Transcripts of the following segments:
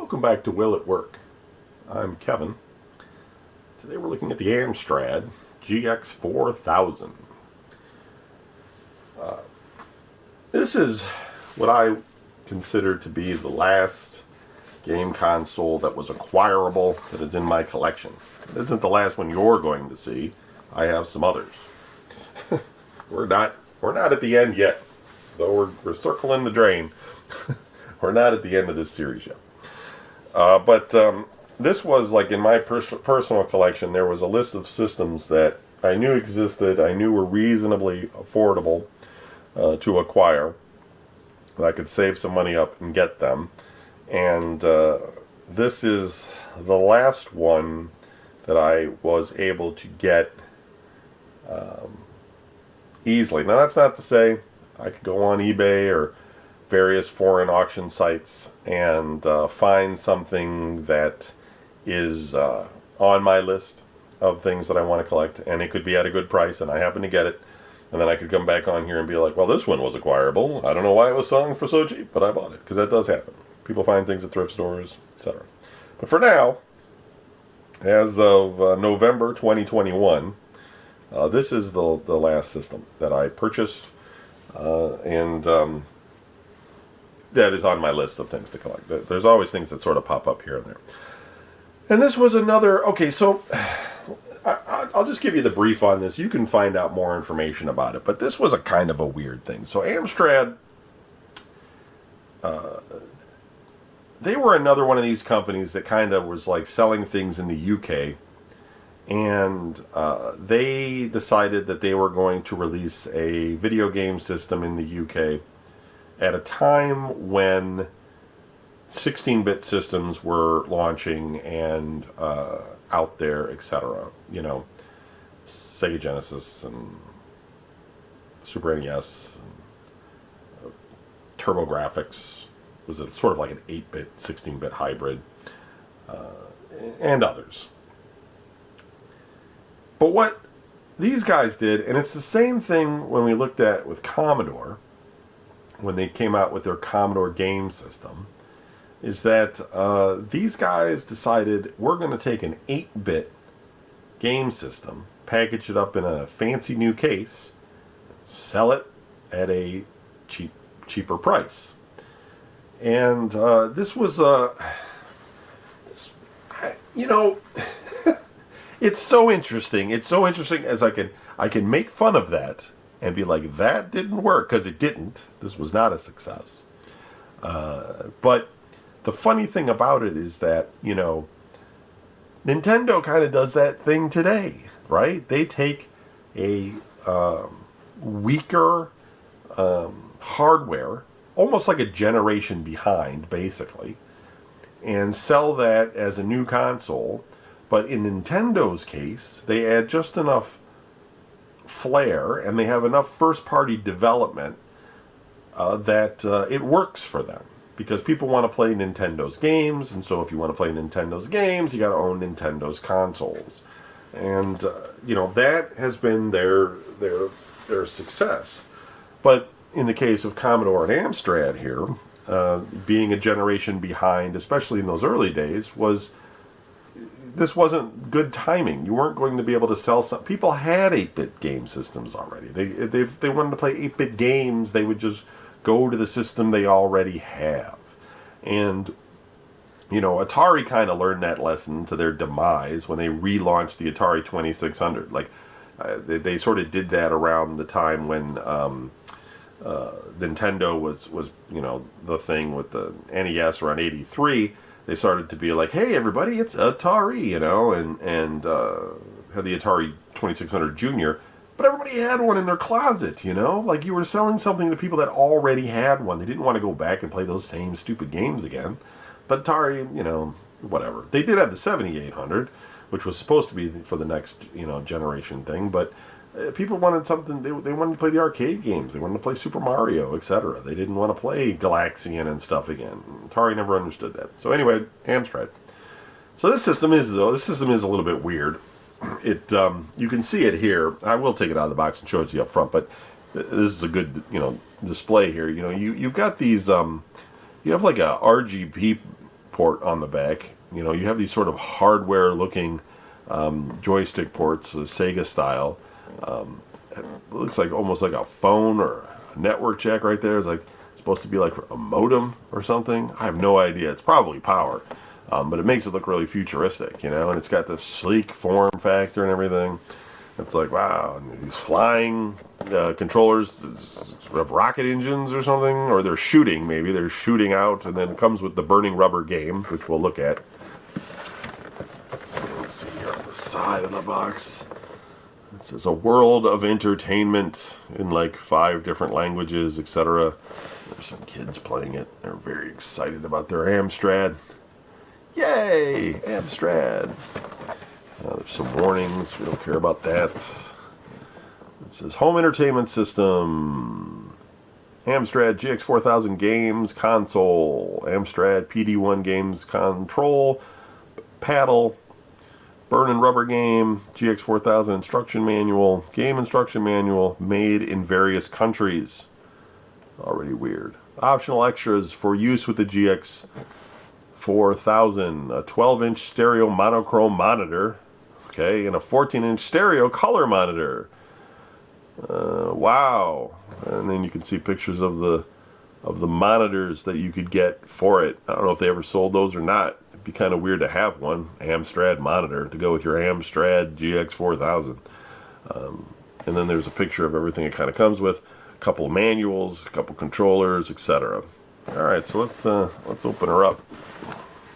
Welcome back to Will at Work. I'm Kevin. Today we're looking at the Amstrad GX4000. This is what I consider to be the last game console that was acquirable that is in my collection. It isn't the last one you're going to see. I have some others. We're not at the end yet, though we're circling the drain. We're not at the end of this series yet. But this was, like, in my personal collection, there was a list of systems that I knew existed, I knew were reasonably affordable to acquire, that I could save some money up and get them. And this is the last one that I was able to get easily. Now, that's not to say I could go on eBay or various foreign auction sites and find something that is on my list of things that I want to collect, and it could be at a good price, and I happen to get it, and then I could come back on here and be like, well, this one was acquirable. I don't know why it was selling for so cheap, but I bought it, because that does happen. People find things at thrift stores, etc. But for now, as of November 2021, this is the last system that I purchased, and that is on my list of things to collect. There's always things that sort of pop up here and there. And this was another... Okay, so I'll just give you the brief on this. You can find out more information about it. But this was a kind of a weird thing. So Amstrad, they were another one of these companies that kind of was like selling things in the UK. And they decided that they were going to release a video game system in the UK at a time when 16-bit systems were launching and out there, etc. You know, Sega Genesis and Super NES, and TurboGrafx was a, sort of like an 8-bit, 16-bit hybrid, and others. But what these guys did, and it's the same thing when we looked at with Commodore, when they came out with their Commodore game system, is that these guys decided we're going to take an 8-bit game system, package it up in a fancy new case, sell it at a cheaper price. And this was it's so interesting. It's so interesting as I can make fun of that and be like, that didn't work, because it didn't. This was not a success. But the funny thing about it is that, you know, Nintendo kind of does that thing today, right? They take a weaker hardware, almost like a generation behind, basically, and sell that as a new console. But in Nintendo's case, they add just enough flair and they have enough first-party development that it works for them, because people want to play Nintendo's games, and so if you want to play Nintendo's games, you got to own Nintendo's consoles, and you know, that has been their success. But in the case of Commodore and Amstrad here, being a generation behind, especially in those early days, this wasn't good timing. You weren't going to be able to sell some. People had 8-bit game systems already. If they wanted to play 8-bit games, they would just go to the system they already have. And, you know, Atari kind of learned that lesson to their demise when they relaunched the Atari 2600. Like, they sort of did that around the time when Nintendo was, you know, the thing with the NES around 83. They started to be like, hey, everybody, it's Atari, you know, and had the Atari 2600 Junior. But everybody had one in their closet, you know? Like, you were selling something to people that already had one. They didn't want to go back and play those same stupid games again. But Atari, you know, whatever. They did have the 7800, which was supposed to be for the next, you know, generation thing. But people wanted something, they wanted to play the arcade games. They wanted to play Super Mario, etc. They didn't want to play Galaxian and stuff again. Atari never understood that. So anyway, Amstrad. So this system is a little bit weird. It you can see it here. I will take it out of the box and show it to you up front, but this is a good, you know, display here. You know, you've got these you have like a RGB port on the back. You know, you have these sort of hardware-looking joystick ports, Sega style. It looks like almost like a phone or a network jack right there. It's like supposed to be like a modem or something. I have no idea. It's probably power, but it makes it look really futuristic, you know. And it's got this sleek form factor and everything. It's like, wow, and these flying controllers have rocket engines or something, or they're shooting, maybe. They're shooting out, and then it comes with the burning rubber game, which we'll look at. Let's see here on the side of the box. It says a world of entertainment in like 5 different languages, etc. There's some kids playing it. They're very excited about their Amstrad. Yay, Amstrad. There's some warnings. We don't care about that. It says home entertainment system. Amstrad GX4000 games console. Amstrad PD1 games control. Paddle. Burn and rubber game. GX4000 instruction manual. Game instruction manual. Made in various countries. It's already weird. Optional extras for use with the GX4000. A 12-inch stereo monochrome monitor. Okay, and a 14-inch stereo color monitor. Wow. And then you can see pictures of the monitors that you could get for it. I don't know if they ever sold those or not. It'd be kind of weird to have one Amstrad monitor to go with your Amstrad GX4000. And then there's a picture of everything it kind of comes with. A couple of manuals, a couple controllers, etc. All right, so let's open her up.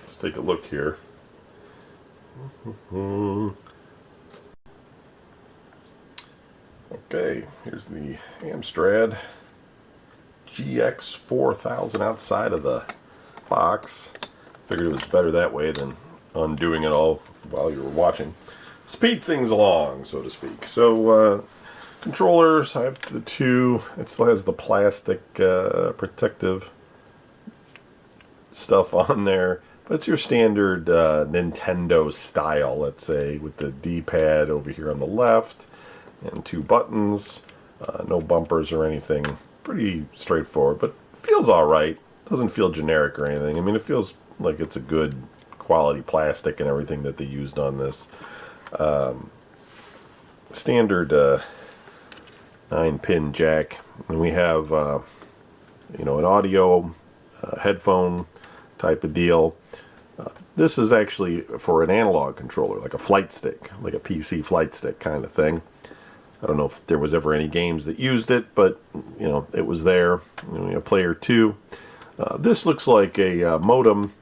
Let's take a look here. Okay, here's the Amstrad GX4000 outside of the box. Figured it was better that way than undoing it all while you were watching. Speed things along, so to speak. So, controllers, I have the 2. It still has the plastic protective stuff on there. But it's your standard Nintendo style, let's say, with the D-pad over here on the left. And 2 buttons, no bumpers or anything. Pretty straightforward, but feels alright. Doesn't feel generic or anything. I mean, it feels like it's a good quality plastic and everything that they used on this. Standard 9-pin jack. And we have, you know, an audio headphone type of deal. This is actually for an analog controller, like a flight stick, like a PC flight stick kind of thing. I don't know if there was ever any games that used it, but, you know, it was there. We have player 2. This looks like a modem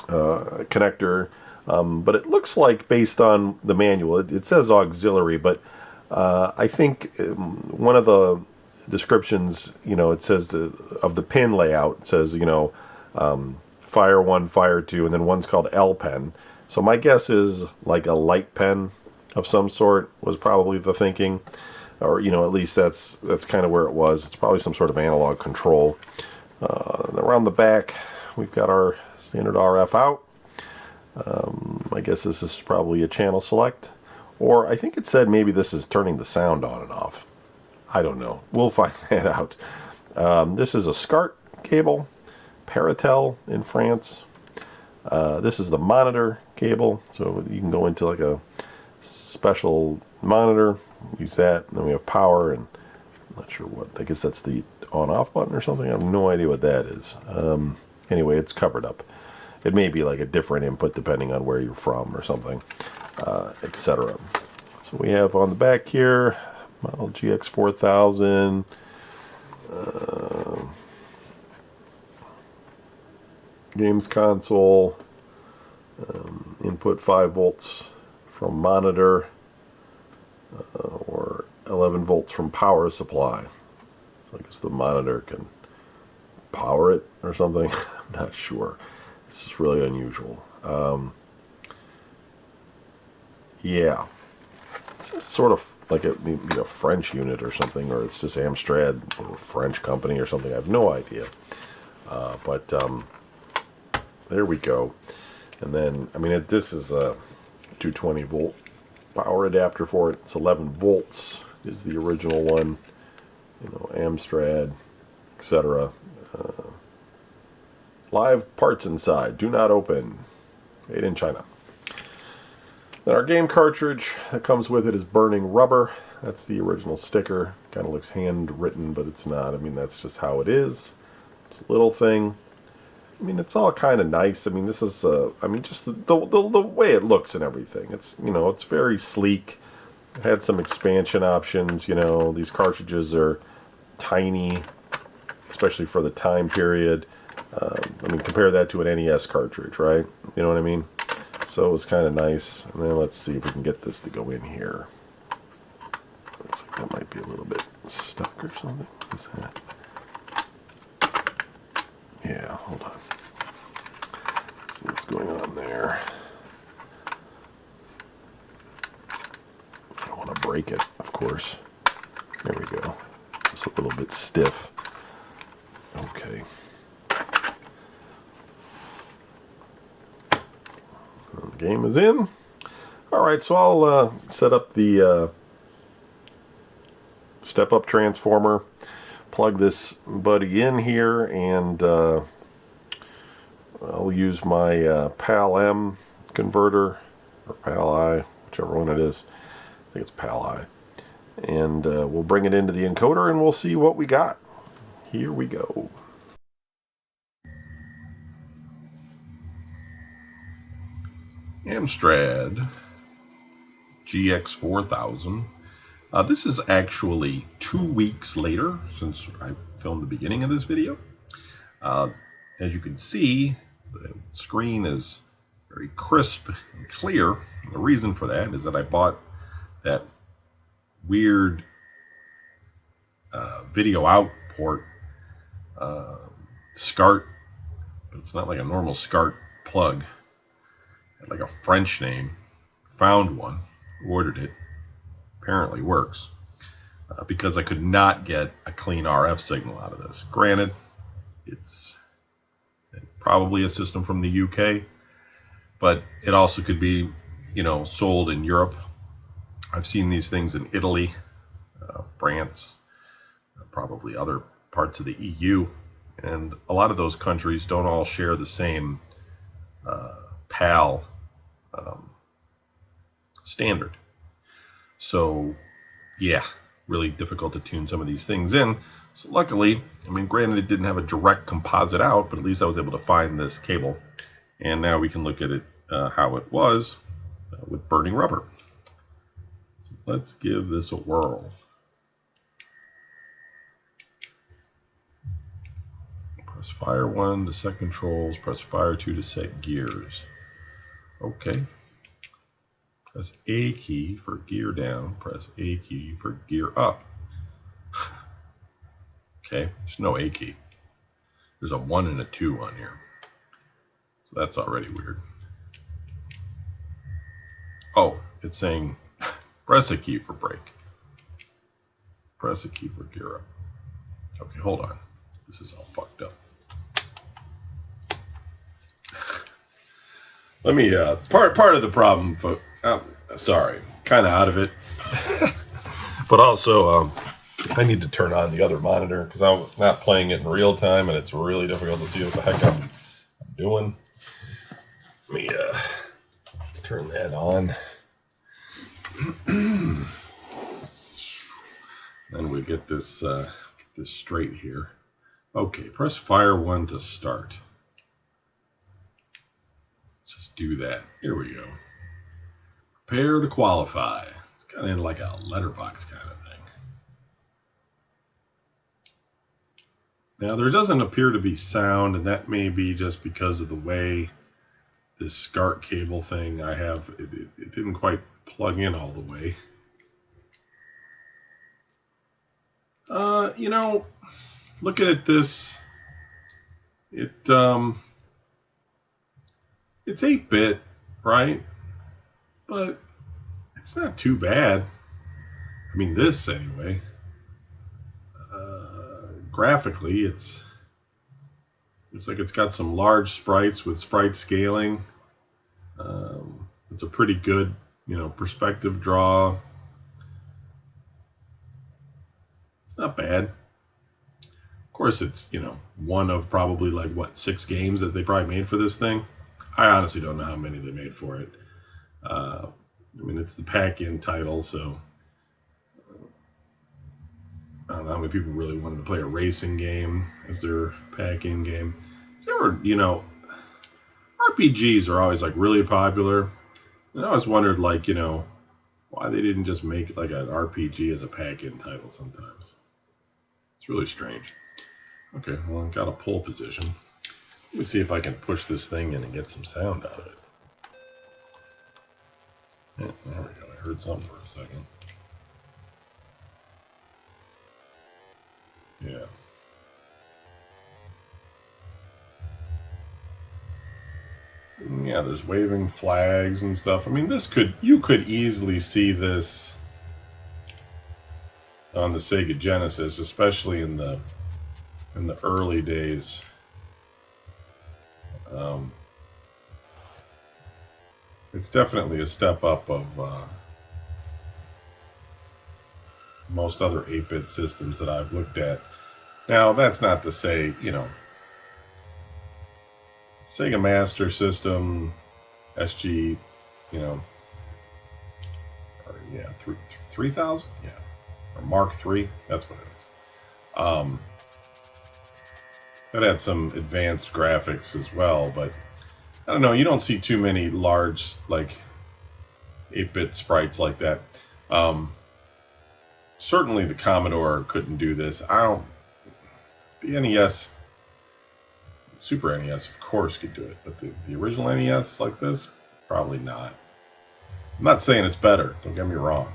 connector, but it looks like, based on the manual, it says auxiliary, but I think one of the descriptions, you know, it says of the pin layout, it says, you know, Fire 1, Fire 2, and then one's called L pen. So my guess is like a light pen of some sort was probably the thinking, or, you know, at least that's kind of where it was. It's probably some sort of analog control. Around the back, we've got our standard RF out. I guess this is probably a channel select, or I think it said maybe this is turning the sound on and off. I don't know. We'll find that out. This is a SCART cable, Paratel in France. This is the monitor cable, so you can go into like a special monitor, use that, and then we have power, and I'm not sure what, I guess that's the on-off button or something. I have no idea what that is. Anyway, it's covered up. It may be like a different input depending on where you're from or something, etc. So we have on the back here, model GX4000, games console, input 5 volts from monitor, or 11 volts from power supply. So I guess the monitor can power it or something. I'm not sure. This is really unusual. Yeah, it's sort of like maybe a French unit or something, or it's just Amstrad, a French company or something. I have no idea. But there we go. And then, I mean, this is a 220 volt power adapter for it. It's 11 volts is the original one. You know, Amstrad, etc. Live parts inside. Do not open. Made in China. Then our game cartridge that comes with it is Burning Rubber. That's the original sticker. Kind of looks handwritten, but it's not. I mean, that's just how it is. It's a little thing. I mean, it's all kind of nice. I mean, this is, I mean, just the way it looks and everything. It's, you know, it's very sleek. It had some expansion options, you know. These cartridges are tiny, especially for the time period. I mean, compare that to an NES cartridge, right? You know what I mean? So it was kind of nice. And then let's see if we can get this to go in here. Looks like that might be a little bit stuck or something. What's that? Yeah, hold on. Let's see what's going on there. I don't want to break it, of course. There we go. Just a little bit stiff. Okay. The game is in. Alright, so I'll set up the step-up transformer, plug this buddy in here, and I'll use my PAL-M converter, or PAL-I, whichever one it is. I think it's PAL-I. And we'll bring it into the encoder and we'll see what we got. Here we go. Amstrad GX4000. This is actually 2 weeks later since I filmed the beginning of this video. As you can see, the screen is very crisp and clear. And the reason for that is that I bought that weird video out port SCART, but it's not like a normal SCART plug. It had like a French name. Found one, ordered it. Apparently works, because I could not get a clean RF signal out of this. Granted, it's probably a system from the UK, but it also could be, you know, sold in Europe. I've seen these things in Italy, France, probably other parts of the EU, and a lot of those countries don't all share the same PAL standard. So, yeah, really difficult to tune some of these things in. So luckily, I mean, granted it didn't have a direct composite out, but at least I was able to find this cable. And now we can look at it how it was with Burning Rubber. So let's give this a whirl. Press fire 1 to set controls, press fire 2 to set gears. Okay. Press A key for gear down, press A key for gear up. Okay, there's no A key. There's a 1 and a 2 on here. So that's already weird. Oh, it's saying press a key for brake. Press a key for gear up. Okay, hold on. This is all fucked up. Let me, part of the problem, folks. Sorry, kind of out of it. But also, I need to turn on the other monitor because I'm not playing it in real time and it's really difficult to see what the heck I'm doing. Let me turn that on. Then we get this straight here. Okay, press fire 1 to start. Let's just do that. Here we go. Prepare to qualify. It's kind of like a letterbox kind of thing. Now there doesn't appear to be sound, and that may be just because of the way this SCART cable thing I have, it didn't quite plug in all the way. You know, looking at this, it's 8-bit, right? But it's not too bad. I mean, this anyway. Graphically, looks like it's got some large sprites with sprite scaling. It's a pretty good, you know, perspective draw. It's not bad. Of course, it's, you know, one of probably like, what, 6 games that they probably made for this thing. I honestly don't know how many they made for it. I mean, it's the pack-in title, so I don't know how many people really wanted to play a racing game as their pack-in game. You know, RPGs are always like really popular. And I always wondered, like, you know, why they didn't just make like an RPG as a pack-in title sometimes. It's really strange. Okay, well, I've got a pole position. Let me see if I can push this thing in and get some sound out of it. Yeah, there we go. I heard something for a second. Yeah. Yeah, there's waving flags and stuff. I mean, you could easily see this on the Sega Genesis, especially in the early days. It's definitely a step up of most other 8-bit systems that I've looked at. Now, that's not to say, you know, Sega Master System, SG, you know, or, yeah, 3000? Yeah. Or Mark III, that's what it is. It had some advanced graphics as well, but I don't know, you don't see too many large, like, 8-bit sprites like that. Certainly the Commodore couldn't do this. The NES, Super NES, of course, could do it, but the original NES like this, probably not. I'm not saying it's better, don't get me wrong.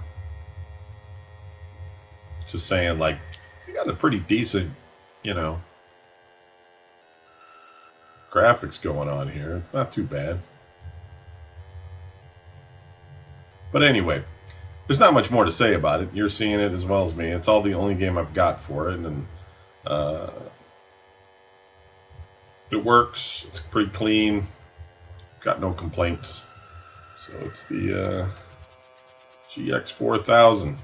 Just saying, like, you got a pretty decent, you know, graphics going on here. It's not too bad. But anyway, there's not much more to say about it. You're seeing it as well as me. It's all the only game I've got for it, and it works. It's pretty clean. Got no complaints. So it's the GX4000.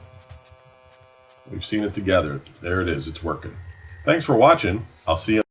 We've seen it together. There it is. It's working. Thanks for watching. I'll see you.